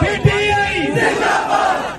PTI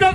10